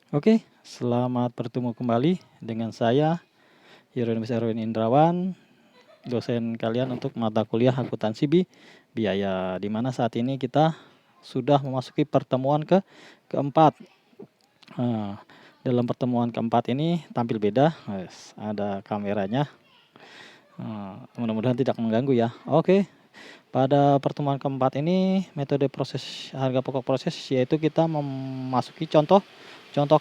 Oke, selamat bertemu kembali dengan saya, Yurunus Erwin Indrawan, dosen kalian untuk mata kuliah akuntansi biaya, di mana saat ini kita sudah memasuki pertemuan keempat. Nah, dalam pertemuan keempat ini tampil beda, ada kameranya. Mudah-mudahan tidak mengganggu ya. Oke, pada pertemuan keempat ini metode proses harga pokok proses yaitu kita memasuki contoh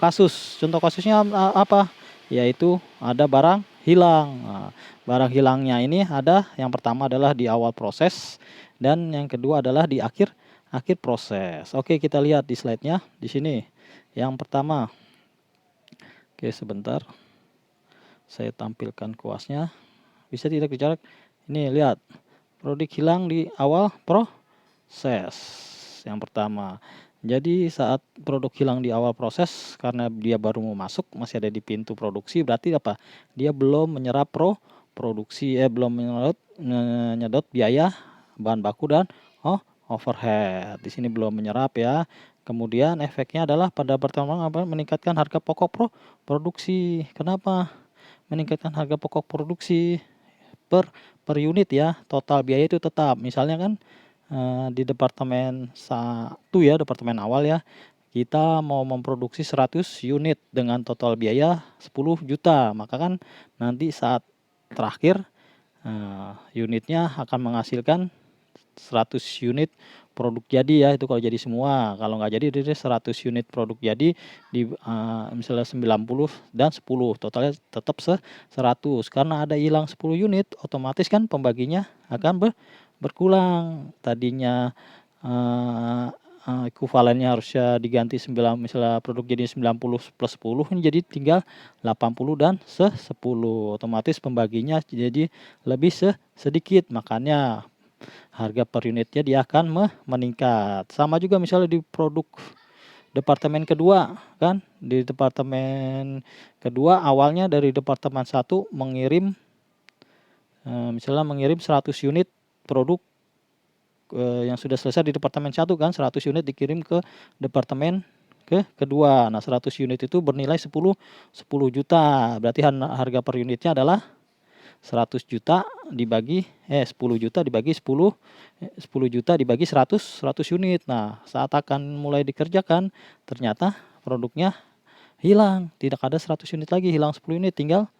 kasus. Contoh kasusnya apa? Yaitu ada barang hilang. Nah, barang hilangnya ini ada yang pertama adalah di awal proses dan yang kedua adalah di akhir akhir proses. Oke, kita lihat di slide-nya di sini. Yang pertama. Oke, sebentar. Saya tampilkan kuasnya. Bisa tidak bicara? Ini lihat. Produk hilang di awal proses. Yang pertama. Jadi saat produk hilang di awal proses karena dia baru mau masuk, masih ada di pintu produksi, berarti apa? Dia belum menyerap produksi, belum menyedot biaya bahan baku dan overhead. Di sini belum menyerap ya. Kemudian efeknya adalah pada pertama meningkatkan harga pokok produksi. Kenapa? Meningkatkan harga pokok produksi per per unit ya, total biaya itu tetap. Misalnya kan di departemen 1 ya, departemen awal ya, kita mau memproduksi 100 unit dengan total biaya 10 juta, maka kan nanti saat terakhir unitnya akan menghasilkan 100 unit produk jadi ya, itu kalau jadi semua. Kalau nggak jadi dia 100 unit produk jadi di misalnya 90 dan 10, totalnya tetap 100. Karena ada hilang 10 unit, otomatis kan pembaginya akan berkurang. Tadinya ekuivalennya harusnya diganti misalnya produk jadi 90 plus 10, ini jadi tinggal 80 dan 10. Otomatis pembaginya jadi lebih sedikit, makanya harga per unitnya dia akan meningkat. Sama juga misalnya di produk departemen kedua kan, di departemen kedua awalnya dari departemen 1 mengirim misalnya mengirim 100 unit produk yang sudah selesai di departemen 1 kan, 100 unit dikirim ke departemen kedua. Nah, 100 unit itu bernilai 10 juta. Berarti harga per unitnya adalah 100 juta dibagi 10 juta dibagi 10 juta dibagi 100 unit. Nah, saat akan mulai dikerjakan ternyata produknya hilang, tidak ada 100 unit lagi, hilang 10 unit, tinggal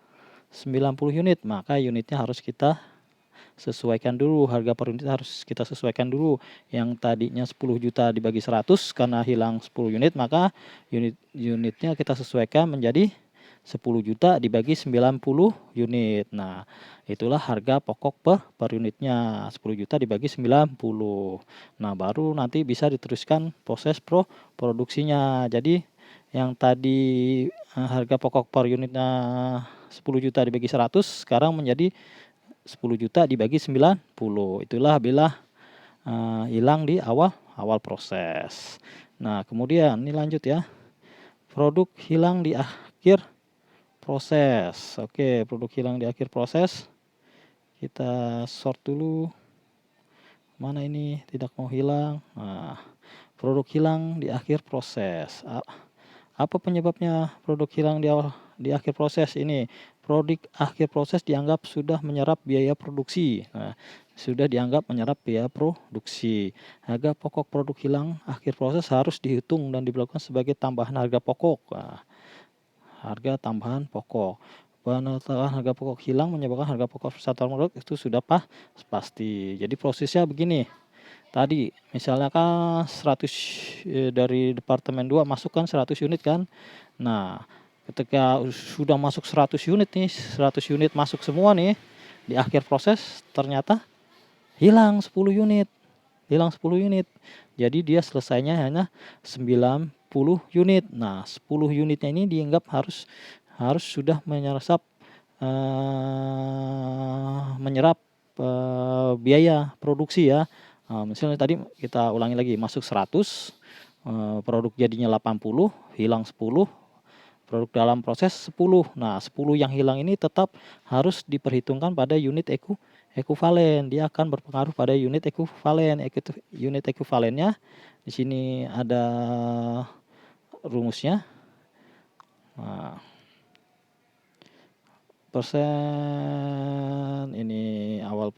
90 unit. Maka unitnya harus kita sesuaikan dulu, harga per unit harus kita sesuaikan dulu. Yang tadinya 10 juta dibagi 100 karena hilang 10 unit, maka unitnya kita sesuaikan menjadi 10 juta dibagi 90 unit. Nah, itulah harga pokok per unitnya, 10 juta dibagi 90. Nah, baru nanti bisa diteruskan proses produksinya. Jadi yang tadi harga pokok per unitnya 10 juta dibagi 100 sekarang menjadi 10 juta dibagi 90. Itulah bila hilang di awal proses. Nah, kemudian ini lanjut ya. Produk hilang di akhir proses. Oke, produk hilang di akhir proses. Kita sort dulu. Mana ini tidak mau hilang. Nah, produk hilang di akhir proses. Apa penyebabnya produk hilang di akhir proses ini? Produk akhir proses dianggap sudah menyerap biaya produksi. Nah, sudah dianggap menyerap biaya produksi. Harga pokok produk hilang akhir proses harus dihitung dan diberlakukan sebagai tambahan harga pokok. Nah, harga tambahan pokok. Penetapan harga pokok hilang menyebabkan harga pokok satuan produk itu sudah pasti. Jadi prosesnya begini. Tadi misalnya kan 100 dari departemen 2 masuk kan 100 unit kan. Nah, ketika sudah masuk 100 unit nih, 100 unit masuk semua nih, di akhir proses ternyata hilang 10 unit. Hilang 10 unit. Jadi dia selesainya hanya 90 unit. Nah, 10 unitnya ini dianggap harus sudah menyerap biaya produksi ya. Misalnya tadi kita ulangi lagi, masuk 100, produk jadinya 80, hilang 10, produk dalam proses 10. Nah, 10 yang hilang ini tetap harus diperhitungkan pada unit ekuivalen. Dia akan berpengaruh pada unit ekuivalen. Unit ekuivalennya di sini ada rumusnya. Nah, persen ini awal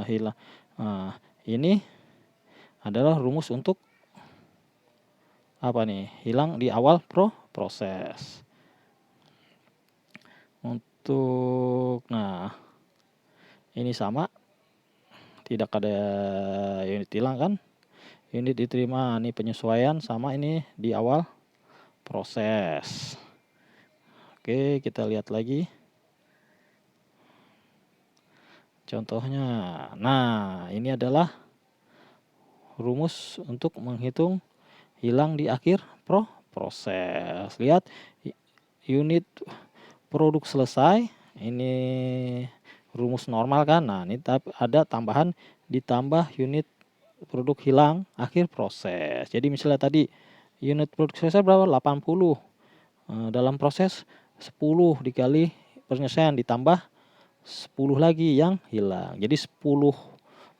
hilang. Nah, ini adalah rumus untuk apa nih? Hilang di awal proses. Nah, ini sama, tidak ada unit hilang kan? Unit diterima, ini penyesuaian sama ini di awal proses. Oke, kita lihat lagi contohnya. Nah, ini adalah rumus untuk menghitung hilang di akhir proses. Lihat unit produk selesai, ini rumus normal kan. Nah, ini ada tambahan ditambah unit produk hilang akhir proses. Jadi misalnya tadi unit produk selesai berapa? 80. Dalam proses 10 dikali penyelesaian ditambah 10 lagi yang hilang. Jadi 10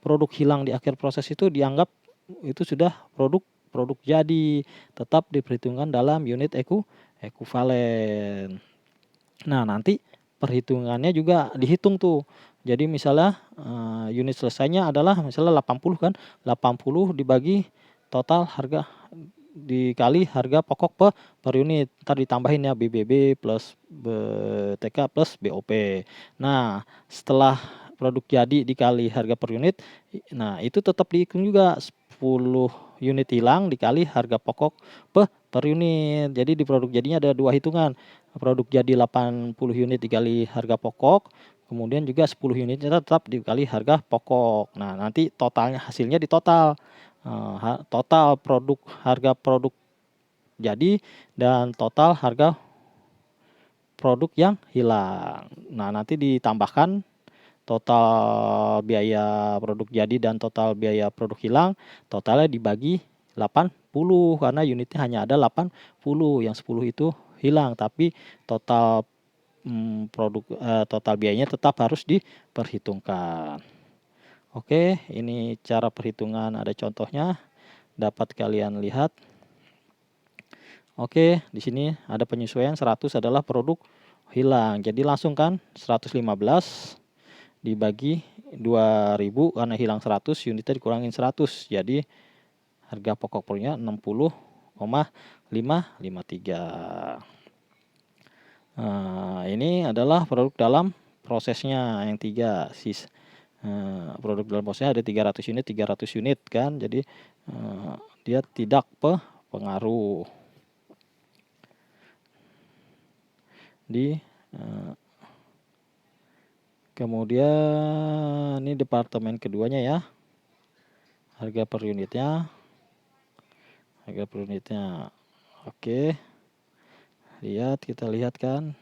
produk hilang di akhir proses itu dianggap itu sudah produk jadi, tetap diperhitungkan dalam unit ekuivalen. Nah, nanti perhitungannya juga dihitung tuh. Jadi misalnya unit selesainya adalah misalnya 80 kan, 80 dibagi total harga dikali harga pokok per unit, entar ditambahin ya BBB plus BTK plus BOP. Nah, setelah produk jadi dikali harga per unit, nah itu tetap dihitung juga 10 unit hilang dikali harga pokok per unit. Jadi di produk jadinya ada 2 hitungan. Produk jadi 80 unit dikali harga pokok, kemudian juga 10 unitnya tetap dikali harga pokok. Nah, nanti totalnya hasilnya ditotal. Total harga produk jadi dan total harga produk yang hilang. Nah, nanti ditambahkan total biaya produk jadi dan total biaya produk hilang, totalnya dibagi 80 karena unitnya hanya ada 80, yang 10 itu hilang, tapi total total biayanya tetap harus diperhitungkan. Oke, ini cara perhitungan, ada contohnya, dapat kalian lihat. Oke, di sini ada penyesuaian 100 adalah produk hilang. Jadi langsung kan 115 dibagi 2000 karena hilang 100, unitnya dikurangin 100. Jadi harga pokok produknya 60,553. Nah, ini adalah produk dalam prosesnya yang 3. Produk dalam prosesnya ada 300 unit kan. Jadi dia tidak pengaruh di kemudian ini departemen keduanya ya, harga per unitnya. Oke, kita lihat kan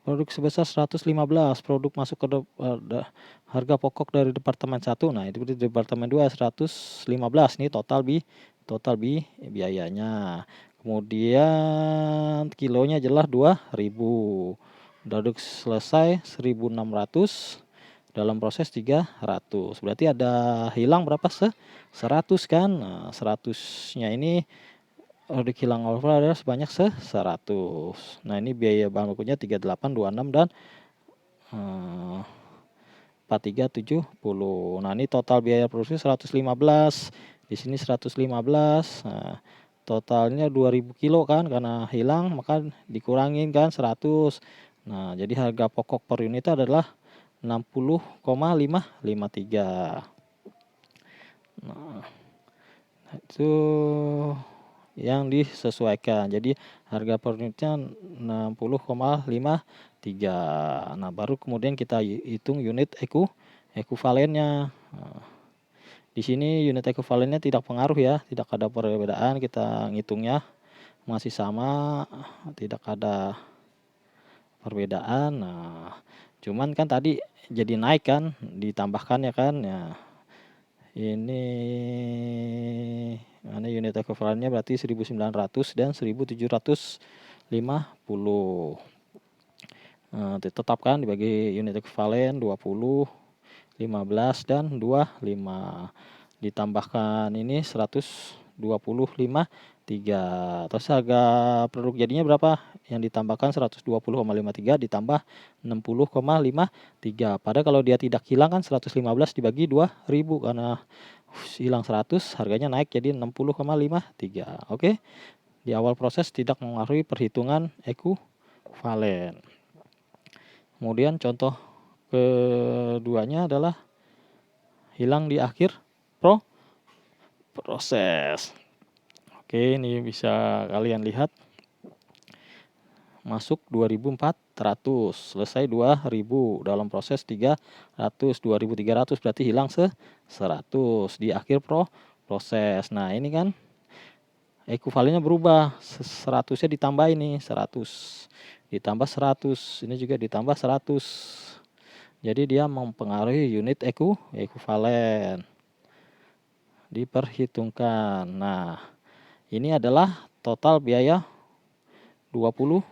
produk sebesar 115, produk masuk ke harga pokok dari departemen 1. Nah, itu di departemen 2 115, ini total biayanya. Kemudian kilonya jelas 2000. Produk selesai 1600, dalam proses 300. Berarti ada hilang berapa? 100 kan. Nah, 100-nya ini produk hilang overall adalah sebanyak 100. Nah, ini biaya bahan bakunya 38, 26 dan 4370. Nah, ini total biaya produksi 115. Di sini 115. Nah, totalnya 2000 kilo kan, karena hilang maka dikurangin kan 100. Nah, jadi harga pokok per unit adalah 60,553. Nah, itu yang disesuaikan. Jadi harga per unitnya 60,53. Nah, baru kemudian kita hitung unit ekuivalennya. Nah, di sini unit ekuivalennya tidak pengaruh ya, tidak ada perbedaan, kita ngitungnya masih sama, tidak ada perbedaan. Nah, cuman kan tadi jadi naik kan, ditambahkan ya kan. Ya, ini mana unit ekuivalennya berarti 1900 dan 1750. Ditetapkan dibagi unit ekuivalen 20, 15 dan 25. Ditambahkan ini 125 Terus harga produk jadinya berapa? Yang ditambahkan 120,53 ditambah 60,53. Padahal kalau dia tidak hilang kan 115 dibagi 2.000 karena hilang 100 harganya naik jadi 60,53. Oke. Di awal proses tidak mengaruhi perhitungan ekuivalen. Kemudian contoh keduanya adalah hilang di akhir proses. Oke, ini bisa kalian lihat. Masuk 2.400, selesai 2.000, dalam proses 300, 2.300 berarti hilang 100 di akhir proses. Nah, ini kan ekuivalennya berubah, 100-nya ditambah ini 100, ditambah 100, ini juga ditambah 100. Jadi dia mempengaruhi unit ekuivalen. Diperhitungkan. Nah, ini adalah total biaya 20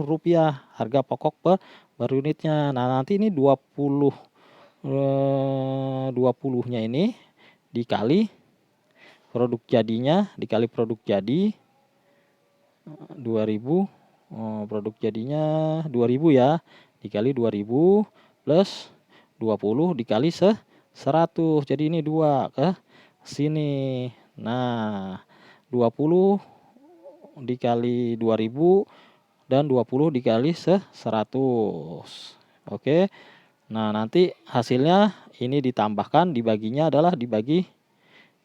rupiah harga pokok per unitnya. Nah, nanti ini 20-nya ini dikali produk jadinya, dikali produk jadi 2000, produk jadinya 2000 ya, dikali 2000 plus 20 dikali 100. Jadi ini 2 ke sini. Nah, 20 dikali 2000 dan 20 dikali 100. Oke. Nah, nanti hasilnya ini ditambahkan, dibaginya adalah dibagi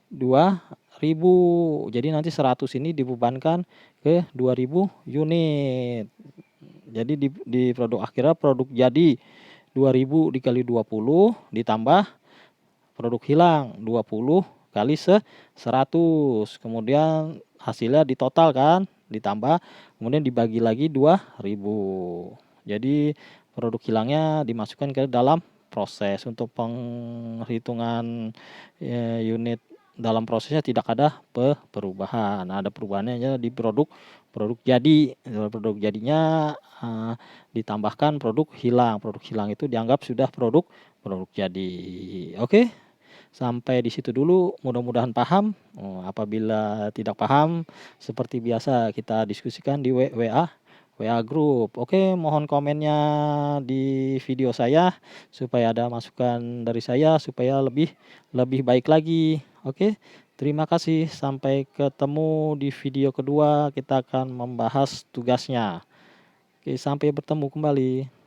2000. Jadi nanti 100 ini dibebankan ke 2000 unit. Jadi di produk akhirnya produk jadi 2000 dikali 20 ditambah produk hilang 20 kali 100. Kemudian hasilnya ditotal kan, ditambah kemudian dibagi lagi 2000. Jadi produk hilangnya dimasukkan ke dalam proses. Untuk penghitungan unit dalam prosesnya tidak ada perubahan. Ada perubahannya aja di produk jadi. Produk jadinya ditambahkan produk hilang. Produk hilang itu dianggap sudah produk jadi. Oke. Sampai di situ dulu, mudah-mudahan paham. Apabila tidak paham, seperti biasa kita diskusikan di WA Group. Oke, mohon komennya di video saya supaya ada masukan dari saya supaya lebih baik lagi. Oke, terima kasih. Sampai ketemu di video kedua, kita akan membahas tugasnya. Oke, sampai bertemu kembali.